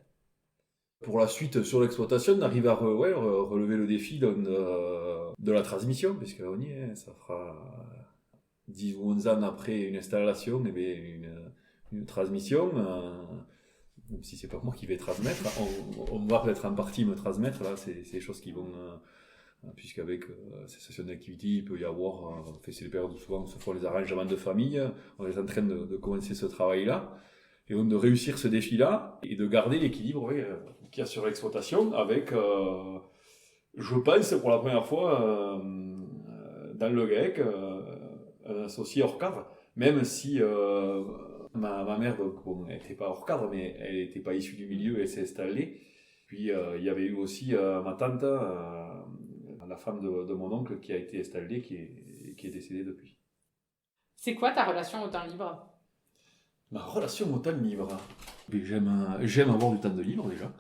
Pour la suite, sur l'exploitation, on arrive à relever le défi de la transmission, puisque on y est, ça fera 10 ou 11 ans après une installation, une transmission. Même si c'est pas moi qui vais transmettre, on va peut-être en partie me transmettre, là, c'est des choses qui vont, puisqu'avec cessation d'activité, il peut y avoir, c'est les périodes où souvent on se font les arrangements de famille, on est en train de commencer ce travail-là, et donc de réussir ce défi-là, et de garder l'équilibre qu'il y a sur l'exploitation, avec, je pense, pour la première fois, dans le GAEC, un associé hors cadre, même si ma mère, donc, bon, elle n'était pas hors cadre, mais elle n'était pas issue du milieu, elle s'est installée. Puis il y avait eu aussi ma tante, la femme de mon oncle, qui a été installée, qui est décédée depuis. C'est quoi ta relation au temps libre? Ma relation au temps libre, j'aime avoir du temps de libre déjà.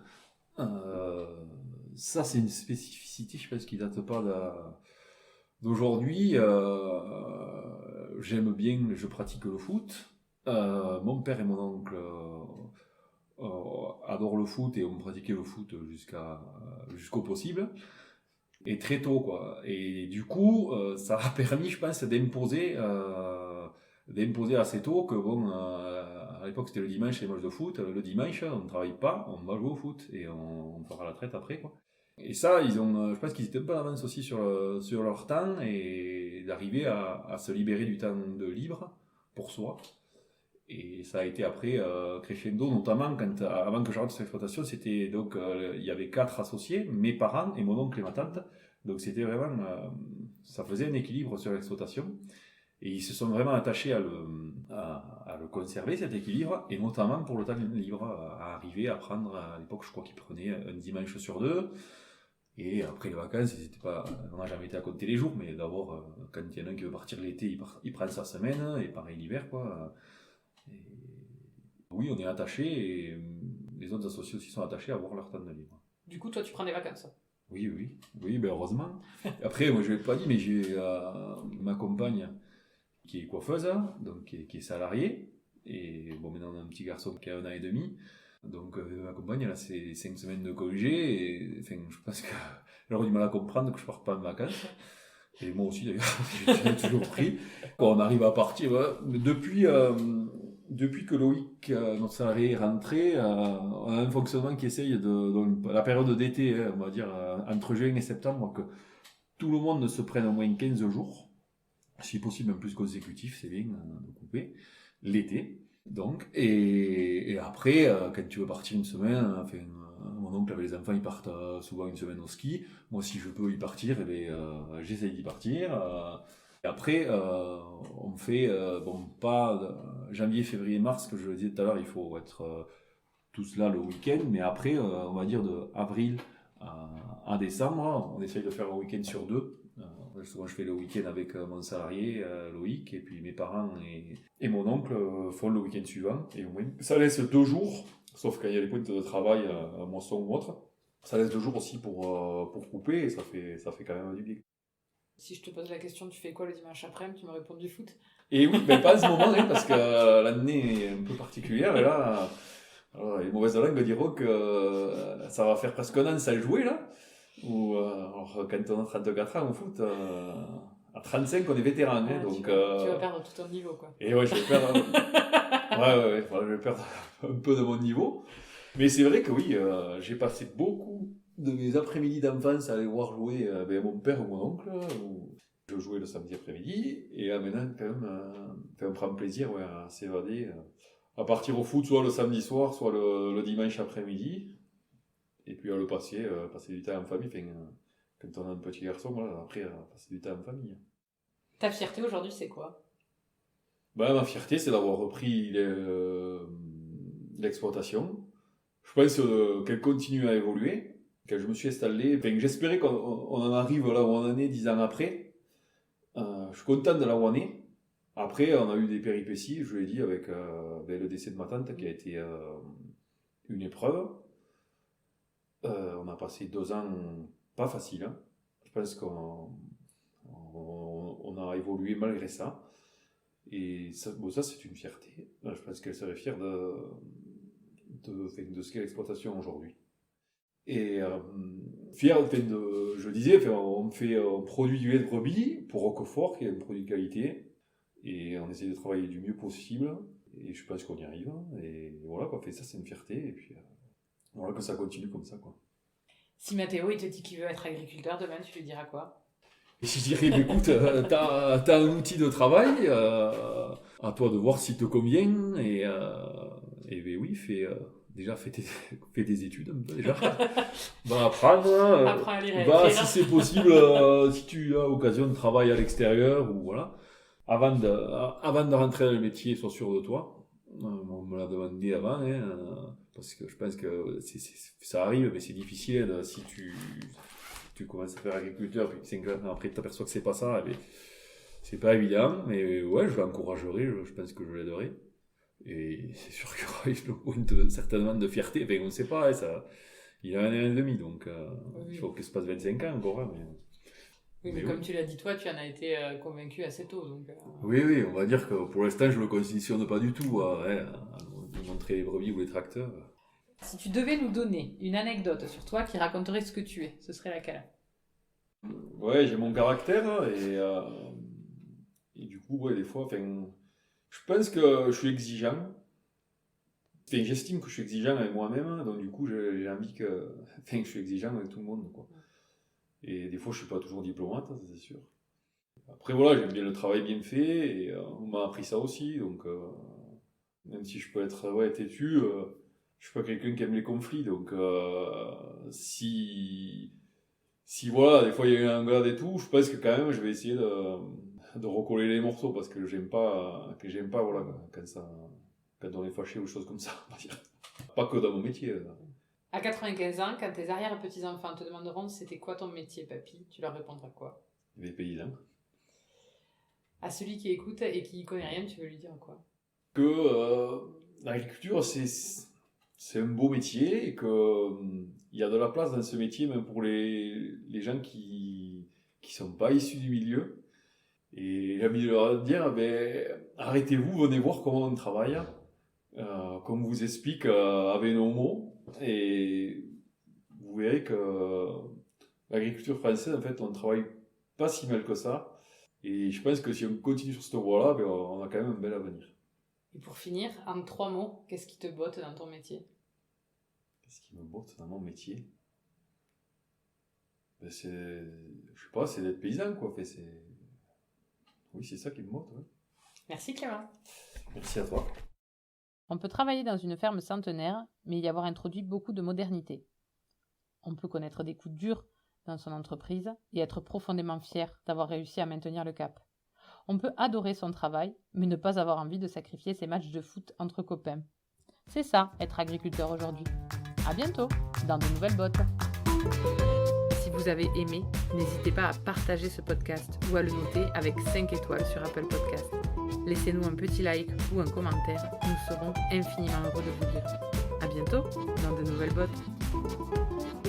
Ça, c'est une spécificité, je pense, qui ne date pas d'aujourd'hui. J'aime bien, je pratique le foot. Mon père et mon oncle adorent le foot et ont pratiqué le foot jusqu'au possible. Et très tôt, quoi. Et du coup, ça a permis, je pense, d'imposer assez tôt que, bon, à l'époque, c'était le dimanche, les matchs de foot. Le dimanche, on ne travaille pas, on va jouer au foot et on fera la traite après, quoi. Et ça, je pense qu'ils étaient un peu en avance aussi sur leur temps, et d'arriver à se libérer du temps de libre pour soi. Et ça a été après crescendo, notamment avant que j'arrête cette exploitation, c'était donc il y avait 4 associés, mes parents et mon oncle et ma tante. Donc c'était vraiment, ça faisait un équilibre sur l'exploitation. Et ils se sont vraiment attachés à le conserver, cet équilibre, et notamment pour le temps libre, à arriver à prendre, à l'époque, je crois qu'ils prenaient un dimanche sur 2, et après les vacances, on n'a jamais été à compter les jours, mais d'abord, quand il y en a un qui veut partir l'été, il prend sa semaine, et pareil l'hiver, quoi. Et oui, on est attachés, et les autres associés aussi sont attachés à avoir leur temps de libre. Du coup, toi, tu prends des vacances? Oui, ben heureusement. Après, moi, je ne l'ai pas dit, mais j'ai ma compagne qui est coiffeuse, donc qui est salariée, et bon, maintenant on a un petit garçon qui a 1 an et demi, donc ma compagne, elle a ses 5 semaines de congé, et enfin, je pense qu'elle aurait du mal à comprendre que je ne parte pas en vacances, et moi aussi d'ailleurs, j'ai toujours pris. Quand on arrive à partir, depuis que Loïc, notre salarié, est rentré, on a un fonctionnement qui essaye donc, la période d'été, on va dire entre juin et septembre, que tout le monde se prenne au moins 15 jours, si possible un plus consécutif, c'est bien de couper, l'été, donc, et après, quand tu veux partir une semaine, enfin, mon oncle avec les enfants, ils partent souvent une semaine au ski, moi si je peux y partir, eh bien, j'essaye d'y partir, et après, on fait, bon, pas janvier, février, mars, que je le disais tout à l'heure, il faut être tous là le week-end, mais après, on va dire de avril à décembre, on essaye de faire un week-end sur 2. Souvent, je fais le week-end avec mon salarié, Loïc, et puis mes parents et mon oncle font le week-end suivant. Et au moins, ça laisse 2 jours, sauf quand il y a les pointes de travail, moisson ou autre. Ça laisse 2 jours aussi pour couper, et ça fait quand même du bien. Si je te pose la question, tu fais quoi le dimanche après-midi? Tu me réponds du foot? Et oui, mais pas en ce moment, hein, parce que l'année est un peu particulière, et là, alors, les mauvaises langues diront que ça va faire presque 1 an sans jouer, là. Alors, quand on a 34 ans au foot, à 35, on est vétéran. Hein, donc, tu vas perdre tout ton niveau, quoi. Et ouais, je vais perdre, voilà, je vais perdre un peu de mon niveau. Mais c'est vrai que oui, j'ai passé beaucoup de mes après-midi d'enfance à aller voir jouer mon père ou mon oncle. Où je jouais le samedi après-midi. Et maintenant, quand même, on prend plaisir à s'évader. À partir au foot, soit le samedi soir, soit le dimanche après-midi. Et puis à le passer du temps en famille. Enfin, quand on a un petit garçon, voilà, après, passer du temps en famille. Ta fierté aujourd'hui, c'est quoi? Ben, ma fierté, c'est d'avoir repris l'exploitation. Je pense qu'elle continue à évoluer. Quand je me suis installé, enfin, j'espérais qu'on en arrive là où on en est 10 ans après. Je suis content de là où on est. Après, on a eu des péripéties, je l'ai dit, avec le décès de ma tante qui a été une épreuve. On a passé 2 ans pas faciles. Hein. Je pense qu'on a évolué malgré ça. Et ça, c'est une fierté. Je pense qu'elle serait fière de ce qu'est l'exploitation aujourd'hui. Et fière, je disais, on produit du lait de brebis pour Roquefort, qui est un produit de qualité. Et on essaie de travailler du mieux possible. Et je pense qu'on y arrive. Et voilà, quoi. Ça, c'est une fierté. Et puis, voilà, que ça continue comme ça, quoi. Si Mathéo, il te dit qu'il veut être agriculteur demain, tu lui diras quoi? Et je dirais, écoute, t'as un outil de travail, à toi de voir s'il te convient, et oui, fais des études un peu déjà. Va apprendre, Apprends à lire et écrire. si c'est possible, si tu as l'occasion de travailler à l'extérieur, ou voilà, avant de rentrer dans le métier, sois sûr de toi. On me l'a demandé avant, hein, parce que je pense que ça arrive, mais c'est difficile si tu commences à faire agriculteur, puis 5 ans après tu t'aperçois que c'est pas ça, et c'est pas évident, mais ouais, je l'encouragerai, je pense que je l'aiderai. Et c'est sûr qu'il y aura le point certainement de fierté, enfin on ne sait pas, hein, il a 1 an et demi, donc oui. Il faut qu'il se passe 25 ans encore. Hein, mais comme tu l'as dit toi, tu en as été convaincu assez tôt. Donc, Oui, on va dire que pour l'instant je ne le conditionne pas du tout à montrer les brebis ou les tracteurs. Si tu devais nous donner une anecdote sur toi qui raconterait ce que tu es, ce serait laquelle? Ouais, j'ai mon caractère et du coup, ouais, des fois, je pense que je suis exigeant. J'estime que je suis exigeant avec moi-même, donc du coup, j'ai envie que je suis exigeant avec tout le monde, quoi. Et des fois, je suis pas toujours diplomate, ça c'est sûr. Après, voilà, j'aime bien le travail bien fait, et on m'a appris ça aussi, donc même si je peux être têtu, je suis pas quelqu'un qui aime les conflits, donc si voilà, des fois il y a eu un gars et tout, je pense que quand même je vais essayer de recoller les morceaux parce que j'aime pas voilà, quand on est fâché ou choses comme ça, on va dire. Pas que dans mon métier. À 95 ans, quand tes arrière-petits-enfants te demanderont c'était quoi ton métier, papy, tu leur répondras quoi? Les paysans. À celui qui écoute et qui y connaît rien, tu veux lui dire quoi? Que l'agriculture, c'est un beau métier et qu'il y a de la place dans ce métier, même pour les gens qui sont pas issus du milieu. Et j'ai envie de leur dire, arrêtez-vous, venez voir comment on travaille, comme on vous explique avec nos mots, et vous verrez que l'agriculture française, en fait, on ne travaille pas si mal que ça. Et je pense que si on continue sur cette voie-là, on a quand même un bel avenir. Et pour finir, en 3 mots, qu'est-ce qui te botte dans ton métier? Qu'est-ce qui me botte dans mon métier? Je sais pas, c'est d'être paysan, quoi. Oui, c'est ça qui me botte. Ouais. Merci Clément. Merci à toi. On peut travailler dans une ferme centenaire, mais y avoir introduit beaucoup de modernité. On peut connaître des coups durs dans son entreprise et être profondément fier d'avoir réussi à maintenir le cap. On peut adorer son travail, mais ne pas avoir envie de sacrifier ses matchs de foot entre copains. C'est ça, être agriculteur aujourd'hui. À bientôt, dans de nouvelles bottes. Si vous avez aimé, n'hésitez pas à partager ce podcast ou à le noter avec 5 étoiles sur Apple Podcast. Laissez-nous un petit like ou un commentaire, nous serons infiniment heureux de vous lire. À bientôt, dans de nouvelles bottes.